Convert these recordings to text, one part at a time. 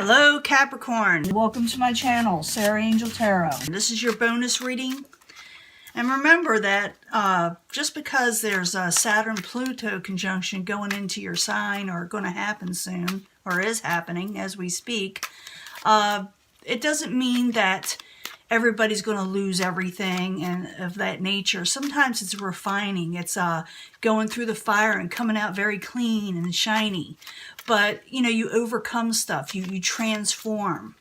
Hello Capricorn, welcome to my channel, Sarah Angel Tarot. This is your bonus reading. And remember that just because there's a Saturn-Pluto conjunction going into your sign or going to happen soon, or is happening as we speak, it doesn't mean that everybody's going to lose everything and of that nature. Sometimes it's refining. It's going through the fire and coming out very clean and shiny. But, you know, you overcome stuff. You transform.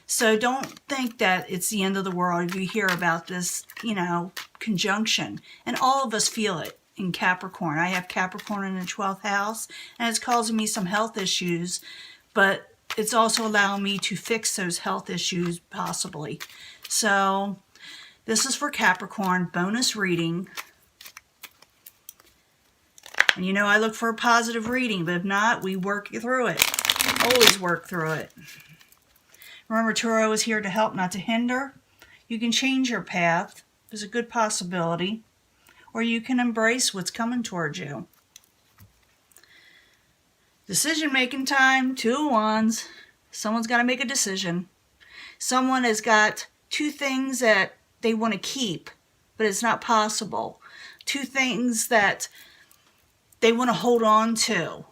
So don't think that it's the end of the world if you hear about this, you know, conjunction. And all of us feel it in Capricorn. I have Capricorn in the 12th house, and it's causing me some health issues. But it's also allowing me to fix those health issues, possibly. So this is for Capricorn, bonus reading. And you know I look for a positive reading, but if not, we work through it. Always work through it. Remember, Tarot is here to help, not to hinder. You can change your path. There's a good possibility. Or you can embrace what's coming towards you. Decision-making time, 2 of Wands. Someone's got to make a decision. Someone has got 2 things that they want to keep, but it's not possible. 2 things that they want to hold on to,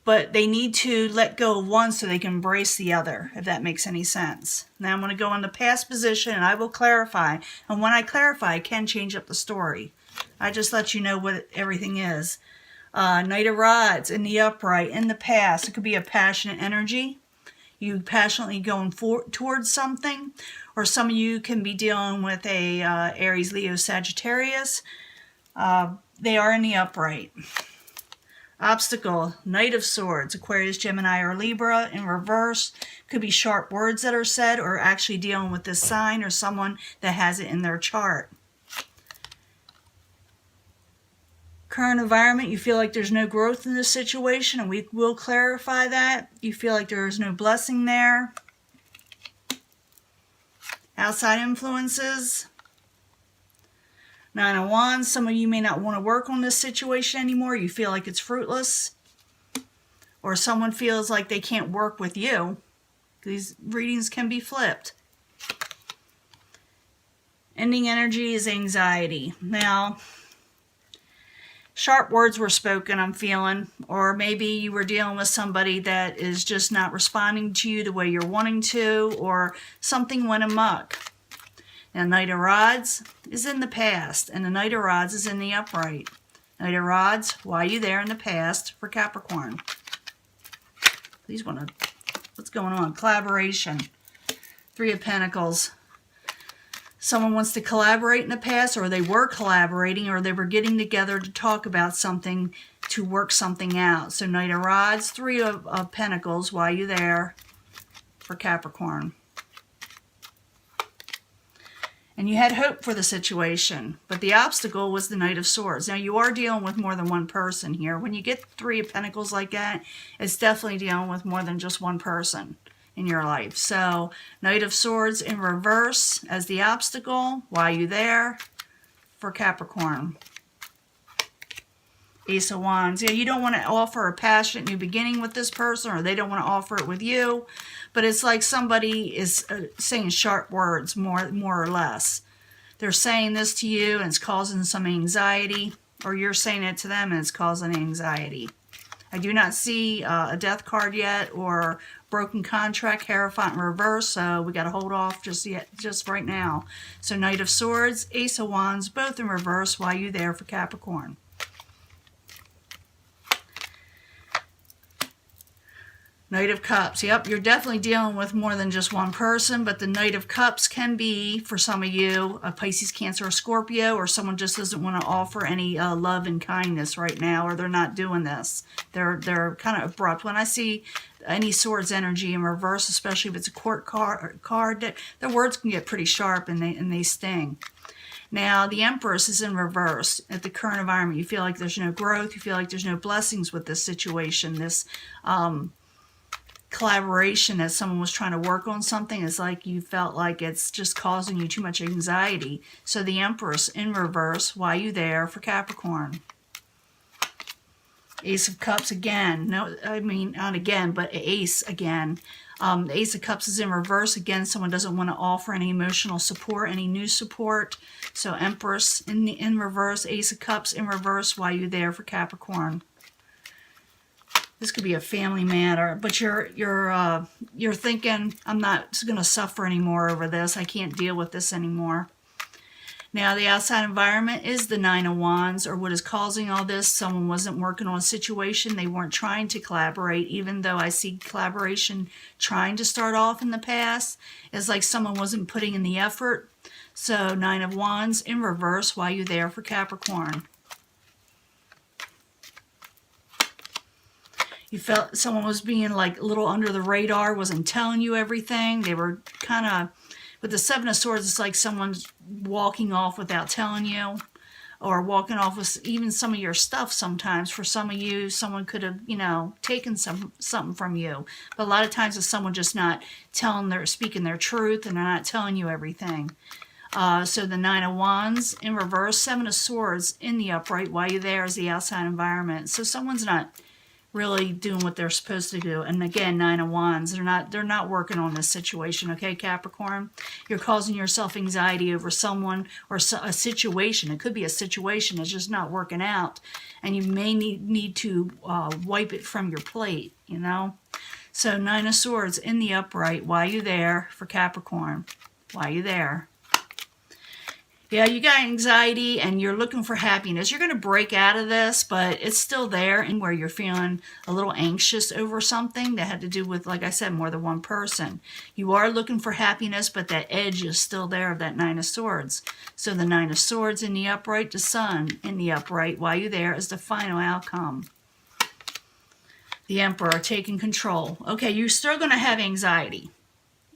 but they need to let go of one so they can embrace the other, if that makes any sense. Now I'm going to go in the past position and I will clarify. And when I clarify, I can change up the story. I just let you know what everything is. Knight of Rods in the upright, in the past. It could be a passionate energy. You passionately going towards something. Or some of you can be dealing with a Aries, Leo, Sagittarius. They are in the upright. Obstacle, Knight of Swords, Aquarius, Gemini, or Libra. In reverse, could be sharp words that are said, or actually dealing with this sign or someone that has it in their chart. Current environment, you feel like there's no growth in this situation, and we will clarify that. You feel like there is no blessing there. Outside influences. 9 of Wands, some of you may not want to work on this situation anymore. You feel like it's fruitless. Or someone feels like they can't work with you. These readings can be flipped. Ending energy is anxiety. Now, sharp words were spoken, I'm feeling. Or maybe you were dealing with somebody that is just not responding to you the way you're wanting to. Or something went amok. Now, Knight of Rods is in the past, and the Knight of Rods is in the upright. Knight of Rods, why are you there in the past for Capricorn? Please want to, what's going on? Collaboration. 3 of Pentacles. Someone wants to collaborate in the past, or they were collaborating, or they were getting together to talk about something, to work something out. So Knight of Rods, 3 of Pentacles, why are you there for Capricorn? And you had hope for the situation, but the obstacle was the Knight of Swords. Now, you are dealing with more than one person here. When you get 3 of Pentacles like that, it's definitely dealing with more than just one person in your life. So, Knight of Swords in reverse as the obstacle. Why are you there for Capricorn? Ace of Wands. Yeah, you don't want to offer a passionate new beginning with this person, or they don't want to offer it with you. But it's like somebody is saying sharp words, more or less. They're saying this to you and it's causing some anxiety, or you're saying it to them and it's causing anxiety. I do not see a death card yet, or broken contract, Hierophant in reverse, so we got to hold off just right now. So Knight of Swords, Ace of Wands, both in reverse. Why are you there for Capricorn? Knight of Cups. Yep, you're definitely dealing with more than just one person, but the Knight of Cups can be, for some of you, a Pisces, Cancer, or Scorpio, or someone just doesn't want to offer any love and kindness right now, or they're not doing this. They're kind of abrupt. When I see any Swords energy in reverse, especially if it's a court card, their words can get pretty sharp and they sting. Now, the Empress is in reverse at the current environment. You feel like there's no growth. You feel like there's no blessings with this situation, this collaboration, as someone was trying to work on something. It's like you felt like it's just causing you too much anxiety. So the Empress in reverse, why are you there for Capricorn? Ace of Cups again. No, I mean, not again, but Ace again. The Ace of Cups is in reverse. Again, someone doesn't want to offer any emotional support, any new support. So Empress in reverse, Ace of Cups in reverse. Why are you there for Capricorn? This could be a family matter, but you're thinking, I'm not going to suffer anymore over this. I can't deal with this anymore. Now, the outside environment is the Nine of Wands, or what is causing all this. Someone wasn't working on a situation. They weren't trying to collaborate, even though I see collaboration trying to start off in the past. It's like someone wasn't putting in the effort. So, Nine of Wands in reverse. Why are you there for Capricorn? You felt someone was being like a little under the radar, wasn't telling you everything. They were kind of, with the Seven of Swords, it's like someone's walking off without telling you, or walking off with even some of your stuff sometimes. For some of you, someone could have, you know, taken something from you. But a lot of times it's someone just not speaking their truth, and they're not telling you everything. So the Nine of Wands in reverse, Seven of Swords in the upright. Why you there is the outside environment. So someone's not really doing what they're supposed to do. And again, Nine of Wands, they're not working on this situation, okay, Capricorn? You're causing yourself anxiety over someone or a situation. It could be a situation that's just not working out, and you may need to wipe it from your plate, you know? So Nine of Swords in the upright. Why are you there for Capricorn? Why are you there? Yeah, you got anxiety and you're looking for happiness. You're going to break out of this, but it's still there, and where you're feeling a little anxious over something that had to do with, like I said, more than one person. You are looking for happiness, but that edge is still there of that Nine of Swords. So the Nine of Swords in the upright, the Sun in the upright. Why you there is the final outcome. The Emperor taking control. Okay, you're still going to have anxiety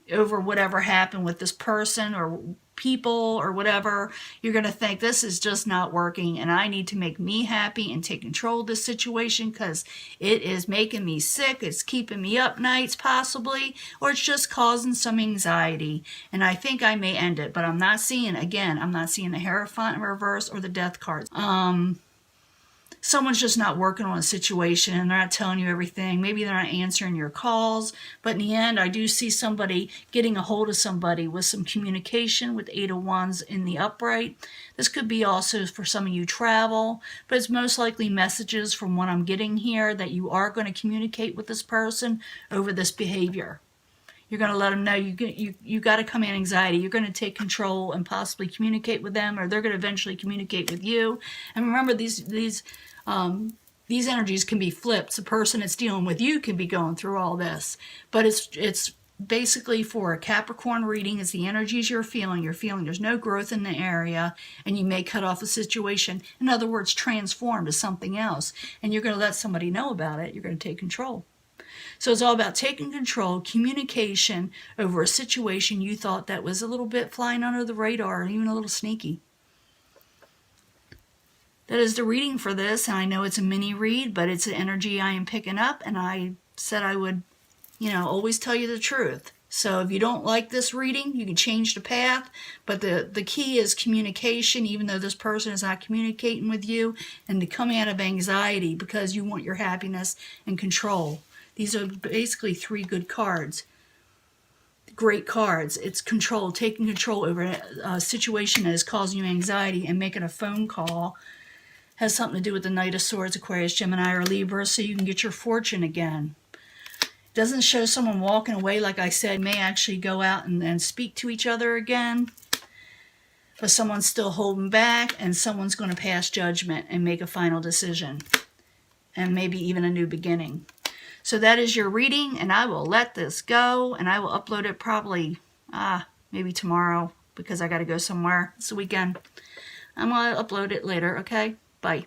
over whatever happened with this person or people or whatever. You're going to think, this is just not working, and I need to make me happy and take control of this situation because it is making me sick. It's keeping me up nights possibly, or it's just causing some anxiety, and I think I may end it. But I'm not seeing, again, I'm not seeing the Hierophant in reverse or the Death cards. Someone's just not working on a situation, and they're not telling you everything. Maybe they're not answering your calls. But in the end, I do see somebody getting a hold of somebody with some communication with Eight of Wands in the upright. This could be also for some of you travel, but it's most likely messages from what I'm getting here that you are going to communicate with this person over this behavior. You're going to let them know you got to come in anxiety. You're going to take control and possibly communicate with them, or they're going to eventually communicate with you. And remember, these energies can be flipped. The person that's dealing with you can be going through all this, but it's basically for a Capricorn reading. It's the energies you're feeling. You're feeling there's no growth in the area, and you may cut off a situation. In other words, transform to something else, and you're going to let somebody know about it. You're going to take control. So it's all about taking control, communication over a situation you thought that was a little bit flying under the radar, and even a little sneaky. That is the reading for this, and I know it's a mini read, but it's the energy I am picking up, and I said I would, always tell you the truth. So if you don't like this reading, you can change the path, but the key is communication, even though this person is not communicating with you, and to come out of anxiety because you want your happiness and control. These are basically three good cards. Great cards. It's control, taking control over a situation that is causing you anxiety, and making a phone call has something to do with the Knight of Swords, Aquarius, Gemini, or Libra, so you can get your fortune again. It doesn't show someone walking away, like I said. May actually go out and speak to each other again, but someone's still holding back, and someone's going to pass judgment and make a final decision, and maybe even a new beginning. So that is your reading, and I will let this go, and I will upload it probably, maybe tomorrow, because I got to go somewhere. It's the weekend. I'm going to upload it later, okay? Bye.